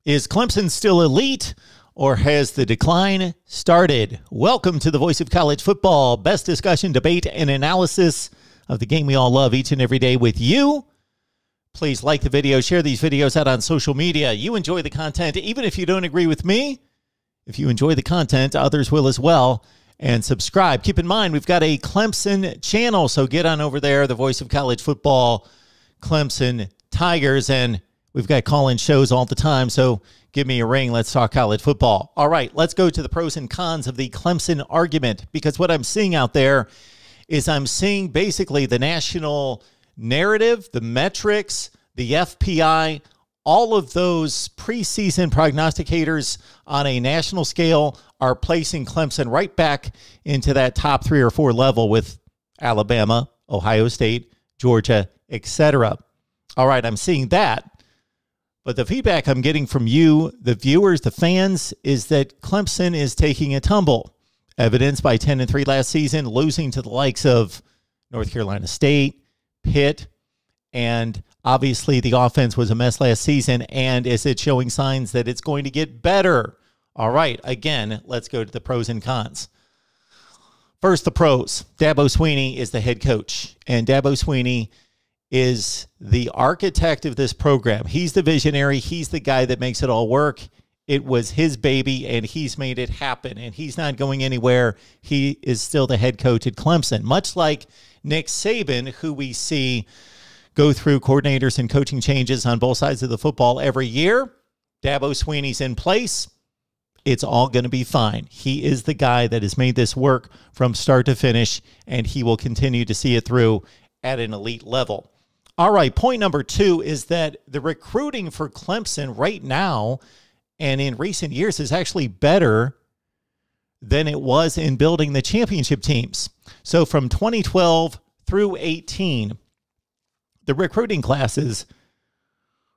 Is Clemson still elite, or has the decline started? Welcome to the Voice of College Football, best discussion, debate, and analysis of the game we all love each and every day with you. Please like the video, share these videos out on social media. You enjoy the content, even if you don't agree with me. If you enjoy the content, others will as well. And subscribe. Keep in mind, we've got a Clemson channel, so get on over there, the Voice of College Football, Clemson Tigers, and we've got call-in shows all the time, so give me a ring. Let's talk college football. All right, let's go to the pros and cons of the Clemson argument, because what I'm seeing out there is I'm seeing basically the national narrative, the metrics, the FPI, all of those preseason prognosticators on a national scale are placing Clemson right back into that top 3 or 4 level with Alabama, Ohio State, Georgia, etc. All right, I'm seeing that. But the feedback I'm getting from you, the viewers, the fans, is that Clemson is taking a tumble. Evidenced by 10-3 last season, losing to the likes of North Carolina State, Pitt, and obviously the offense was a mess last season. And is it showing signs that it's going to get better? All right, again, let's go to the pros and cons. First, the pros. Dabo Swinney is the head coach, and Dabo Swinney is the architect of this program. He's the visionary. He's the guy that makes it all work. It was his baby, and he's made it happen, and he's not going anywhere. He is still the head coach at Clemson, much like Nick Saban, who we see go through coordinators and coaching changes on both sides of the football every year. Dabo Swinney's in place. It's all going to be fine. He is the guy that has made this work from start to finish, and he will continue to see it through at an elite level. All right, point number 2 is that the recruiting for Clemson right now and in recent years is actually better than it was in building the championship teams. So from 2012 through 18, the recruiting classes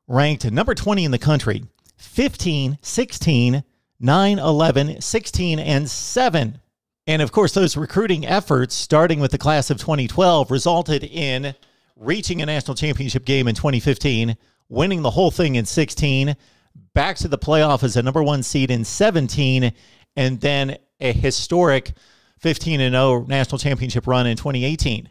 ranked number 20 in the country, 15, 16, 9, 11, 16, and 7. And of course, those recruiting efforts, starting with the class of 2012, resulted in reaching a national championship game in 2015, winning the whole thing in 16, back to the playoff as a number 1 seed in 17, and then a historic 15-0 national championship run in 2018.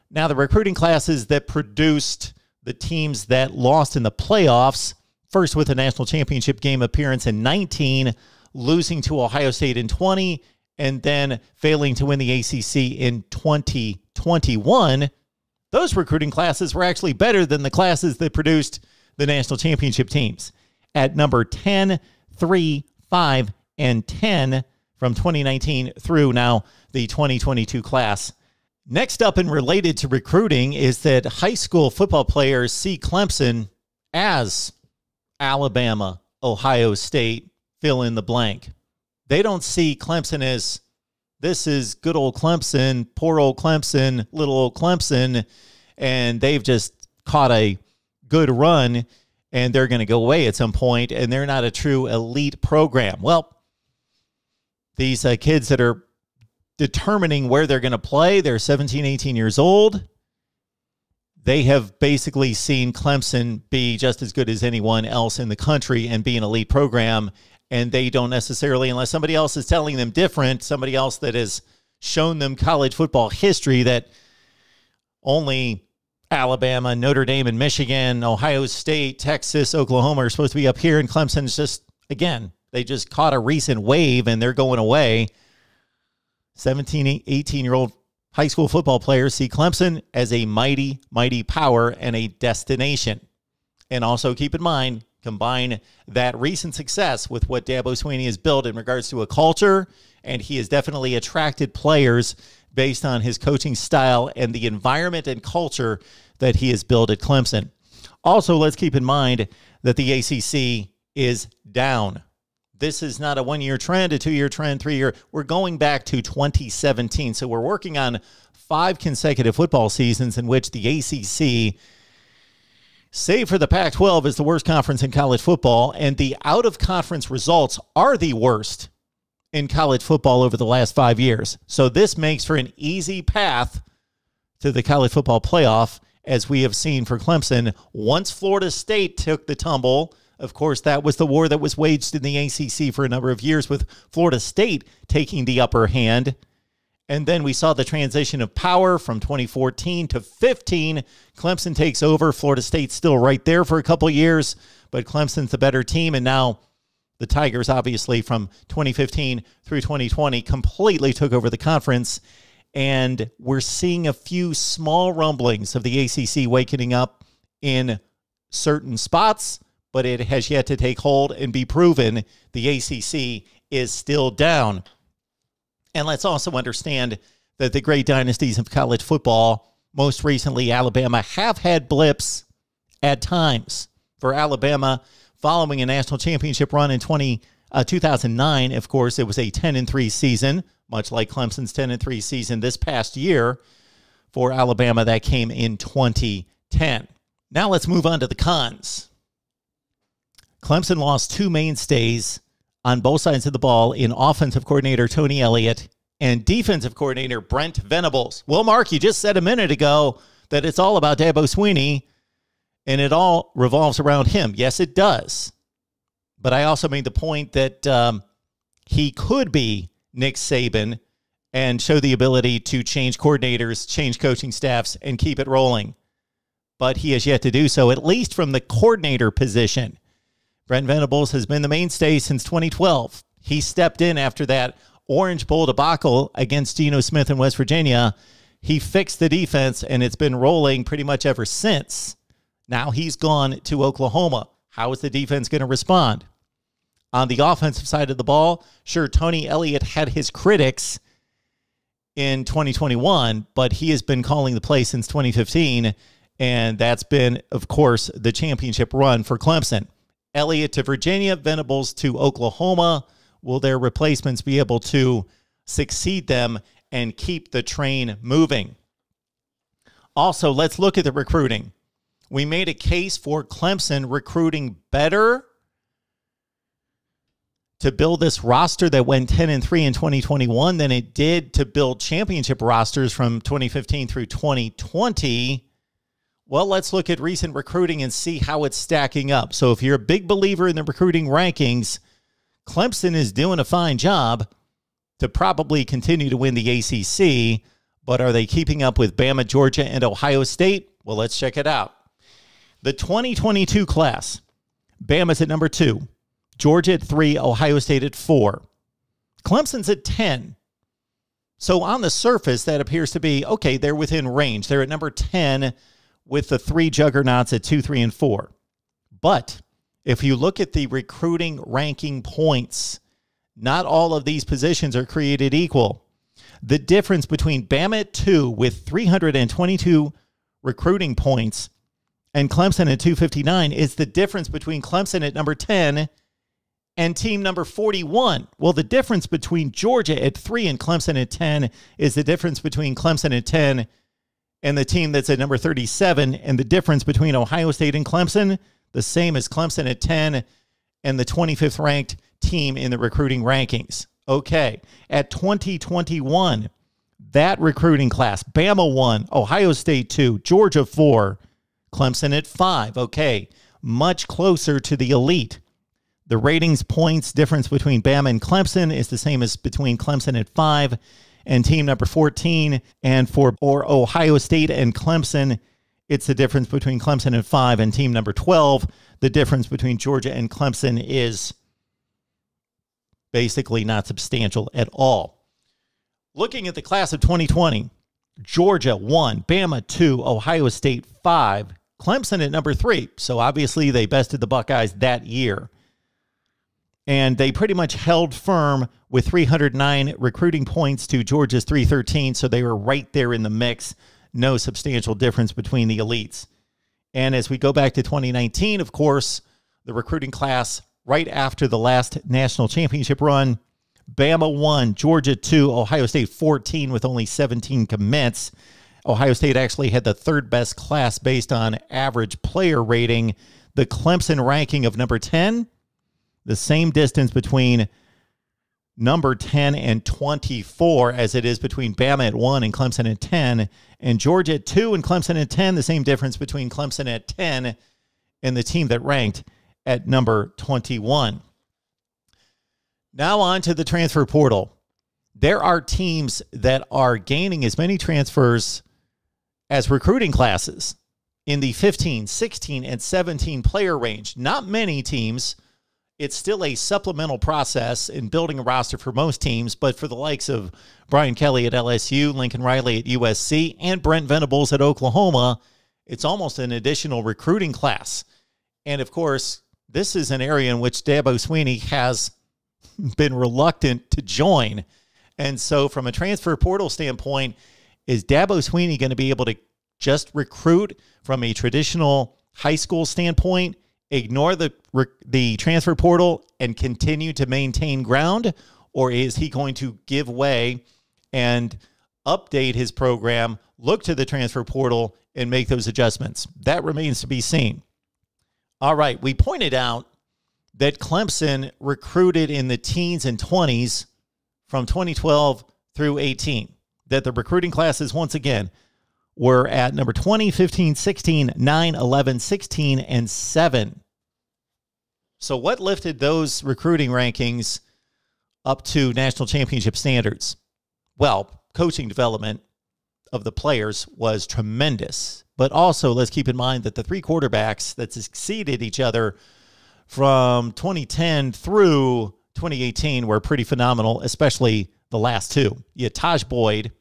Now, the recruiting classes that produced the teams that lost in the playoffs, first with a national championship game appearance in 19, losing to Ohio State in 20, and then failing to win the ACC in 2021, those recruiting classes were actually better than the classes that produced the national championship teams. At number 10, 3, 5, and 10 from 2019 through now the 2022 class. Next up and related to recruiting is that high school football players see Clemson as Alabama, Ohio State, fill in the blank. They don't see Clemson as this is good old Clemson, poor old Clemson, little old Clemson, and they've just caught a good run, and they're going to go away at some point, and they're not a true elite program. Well, these kids that are determining where they're going to play, they're 17, 18 years old. They have basically seen Clemson be just as good as anyone else in the country and be an elite program, and they don't necessarily, unless somebody else is telling them different, somebody else that has shown them college football history that only Alabama, Notre Dame, and Michigan, Ohio State, Texas, Oklahoma are supposed to be up here, and Clemson's just, again, they just caught a recent wave, and they're going away. 17, 18-year-old high school football players see Clemson as a mighty, mighty power and a destination. And also keep in mind, combine that recent success with what Dabo Swinney has built in regards to a culture, and he has definitely attracted players based on his coaching style and the environment and culture that he has built at Clemson. Also, let's keep in mind that the ACC is down. This is not a 1-year trend, a 2-year trend, 3-year. We're going back to 2017. So we're working on 5 consecutive football seasons in which the ACC, save for the Pac-12, is the worst conference in college football, and the out-of-conference results are the worst in college football over the last 5 years. So this makes for an easy path to the college football playoff, as we have seen for Clemson. Once Florida State took the tumble Of course, that was the war that was waged in the ACC for a number of years, with Florida State taking the upper hand. And then we saw the transition of power from 2014 to 15. Clemson takes over. Florida State's still right there for a couple years, but Clemson's the better team. And now the Tigers, obviously, from 2015 through 2020, completely took over the conference. And we're seeing a few small rumblings of the ACC waking up in certain spots, but it has yet to take hold and be proven. The ACC is still down. And let's also understand that the great dynasties of college football, most recently Alabama, have had blips at times. For Alabama, following a national championship run in 2009, of course, it was a 10-3 season, much like Clemson's 10-3 season this past year. For Alabama, that came in 2010. Now let's move on to the cons. Clemson lost two mainstays on both sides of the ball in offensive coordinator Tony Elliott and defensive coordinator Brent Venables. Well, Mark, you just said a minute ago that it's all about Dabo Swinney and it all revolves around him. Yes, it does. But I also made the point that he could be Nick Saban and show the ability to change coordinators, change coaching staffs, and keep it rolling. But he has yet to do so, at least from the coordinator position. Brent Venables has been the mainstay since 2012. He stepped in after that Orange Bowl debacle against Geno Smith in West Virginia. He fixed the defense, and it's been rolling pretty much ever since. Now he's gone to Oklahoma. How is the defense going to respond? On the offensive side of the ball, sure, Tony Elliott had his critics in 2021, but he has been calling the play since 2015, and that's been, of course, the championship run for Clemson. Elliott to Virginia, Venables to Oklahoma. Will their replacements be able to succeed them and keep the train moving? Also, let's look at the recruiting. We made a case for Clemson recruiting better to build this roster that went 10-3 in 2021 than it did to build championship rosters from 2015 through 2020. Well, let's look at recent recruiting and see how it's stacking up. So if you're a big believer in the recruiting rankings, Clemson is doing a fine job to probably continue to win the ACC, but are they keeping up with Bama, Georgia, and Ohio State? Well, let's check it out. The 2022 class, Bama's at number 2, Georgia at 3, Ohio State at 4. Clemson's at 10. So on the surface, that appears to be, okay, they're within range. They're at number 10 with the 3 juggernauts at 2, 3, and 4. But if you look at the recruiting ranking points, not all of these positions are created equal. The difference between Bama at 2 with 322 recruiting points and Clemson at 259 is the difference between Clemson at number 10 and team number 41. Well, the difference between Georgia at 3 and Clemson at 10 is the difference between Clemson at 10 and the team that's at number 37. And the difference between Ohio State and Clemson, the same as Clemson at 10 and the 25th ranked team in the recruiting rankings. Okay, at 2021, that recruiting class, Bama 1, Ohio State 2, Georgia 4, Clemson at 5. Okay, much closer to the elite. The ratings points difference between Bama and Clemson is the same as between Clemson at 5 and team number 14. And for Ohio State and Clemson, it's the difference between Clemson at 5 and team number 12. The difference between Georgia and Clemson is basically not substantial at all. Looking at the class of 2020, Georgia 1, Bama 2, Ohio State 5, Clemson at number 3. So obviously they bested the Buckeyes that year. And they pretty much held firm with 309 recruiting points to Georgia's 313. So they were right there in the mix. No substantial difference between the elites. And as we go back to 2019, of course, the recruiting class right after the last national championship run, Bama 1, Georgia 2, Ohio State 14 with only 17 commits. Ohio State actually had the third best class based on average player rating. The Clemson ranking of number 10, the same distance between number 10 and 24 as it is between Bama at 1 and Clemson at 10. And Georgia at 2 and Clemson at 10, the same difference between Clemson at 10 and the team that ranked at number 21. Now on to the transfer portal. There are teams that are gaining as many transfers as recruiting classes in the 15, 16, and 17 player range. Not many teams. It's still a supplemental process in building a roster for most teams, but for the likes of Brian Kelly at LSU, Lincoln Riley at USC, and Brent Venables at Oklahoma, it's almost an additional recruiting class. And of course, this is an area in which Dabo Swinney has been reluctant to join. And so from a transfer portal standpoint, is Dabo Swinney going to be able to just recruit from a traditional high school standpoint, ignore the transfer portal, and continue to maintain ground? Or is he going to give way and update his program, look to the transfer portal, and make those adjustments? That remains to be seen. All right, we pointed out that Clemson recruited in the teens and 20s from 2012 through 18, that the recruiting classes, once again, were at number 20, 15, 16, 9, 11, 16, and 7. So what lifted those recruiting rankings up to national championship standards? Well, coaching development of the players was tremendous. But also, let's keep in mind that the three quarterbacks that succeeded each other from 2010 through 2018 were pretty phenomenal, especially the last two. You had Taj Boyd,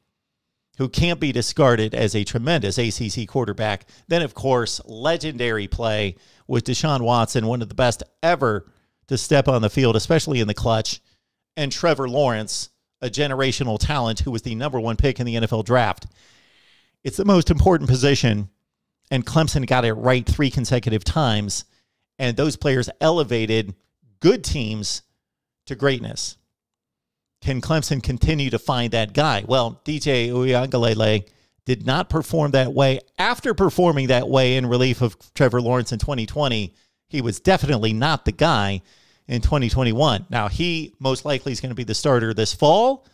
who can't be discarded as a tremendous ACC quarterback. Then, of course, legendary play with Deshaun Watson, one of the best ever to step on the field, especially in the clutch. And Trevor Lawrence, a generational talent who was the number one pick in the NFL draft. It's the most important position, and Clemson got it right 3 consecutive times. And those players elevated good teams to greatness. Can Clemson continue to find that guy? Well, DJ Uiagalelei did not perform that way. After performing that way in relief of Trevor Lawrence in 2020, he was definitely not the guy in 2021. Now, he most likely is going to be the starter this fall,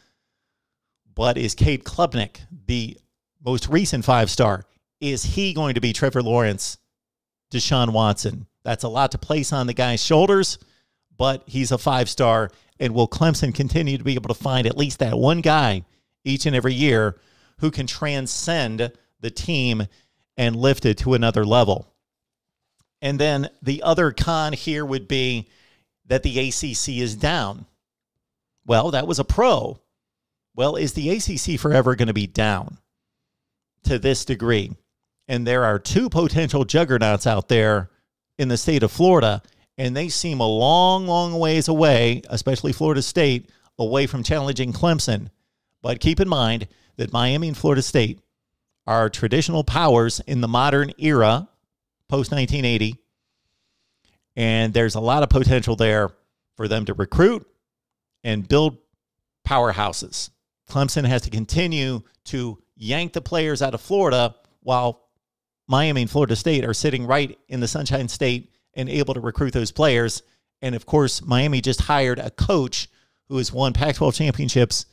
but is Cade Klubnik, the most recent 5-star, is he going to be Trevor Lawrence, Deshaun Watson? That's a lot to place on the guy's shoulders, but he's a 5-star. And will Clemson continue to be able to find at least that one guy each and every year who can transcend the team and lift it to another level? And then the other con here would be that the ACC is down. Well, that was a pro. Well, is the ACC forever going to be down to this degree? And there are 2 potential juggernauts out there in the state of Florida, and they seem a long, long ways away, especially Florida State, away from challenging Clemson. But keep in mind that Miami and Florida State are traditional powers in the modern era, post-1980, and there's a lot of potential there for them to recruit and build powerhouses. Clemson has to continue to yank the players out of Florida while Miami and Florida State are sitting right in the Sunshine State and able to recruit those players. And, of course, Miami just hired a coach who has won Pac-12 championships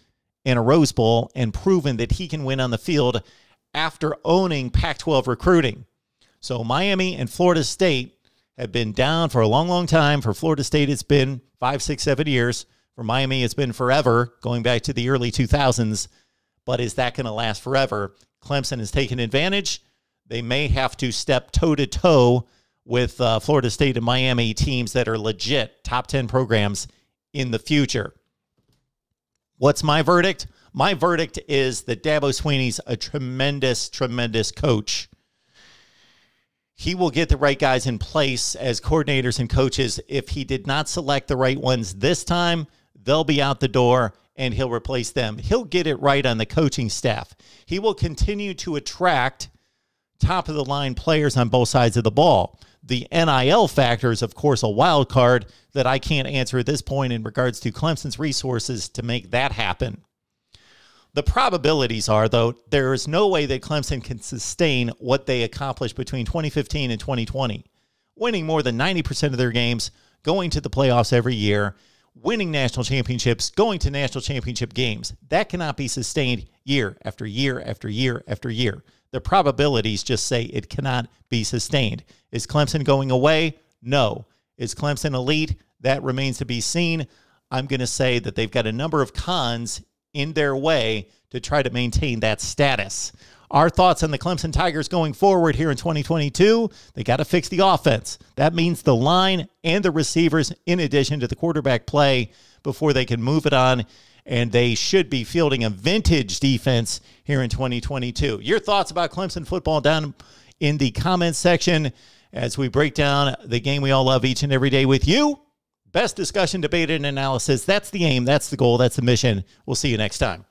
and a Rose Bowl and proven that he can win on the field after owning Pac-12 recruiting. So Miami and Florida State have been down for a long, long time. For Florida State, it's been 5, 6, 7 years. For Miami, it's been forever, going back to the early 2000s. But is that going to last forever? Clemson has taken advantage. They may have to step toe-to-toe with Florida State and Miami teams that are legit top 10 programs in the future. What's my verdict? My verdict is that Dabo Swinney's a tremendous, tremendous coach. He will get the right guys in place as coordinators and coaches. If he did not select the right ones this time, they'll be out the door and he'll replace them. He'll get it right on the coaching staff. He will continue to attract top-of-the-line players on both sides of the ball. The NIL factor is, of course, a wild card that I can't answer at this point in regards to Clemson's resources to make that happen. The probabilities are, though, there is no way that Clemson can sustain what they accomplished between 2015 and 2020, winning more than 90% of their games, going to the playoffs every year, winning national championships, going to national championship games. That cannot be sustained year after year after year after year. The probabilities just say it cannot be sustained. Is Clemson going away? No. Is Clemson elite? That remains to be seen. I'm going to say that they've got a number of cons in their way to try to maintain that status. Our thoughts on the Clemson Tigers going forward here in 2022, they got to fix the offense. That means the line and the receivers in addition to the quarterback play before they can move it on, and they should be fielding a vintage defense here in 2022. Your thoughts about Clemson football down in the comments section as we break down the game we all love each and every day with you. Best discussion, debate, and analysis. That's the aim. That's the goal. That's the mission. We'll see you next time.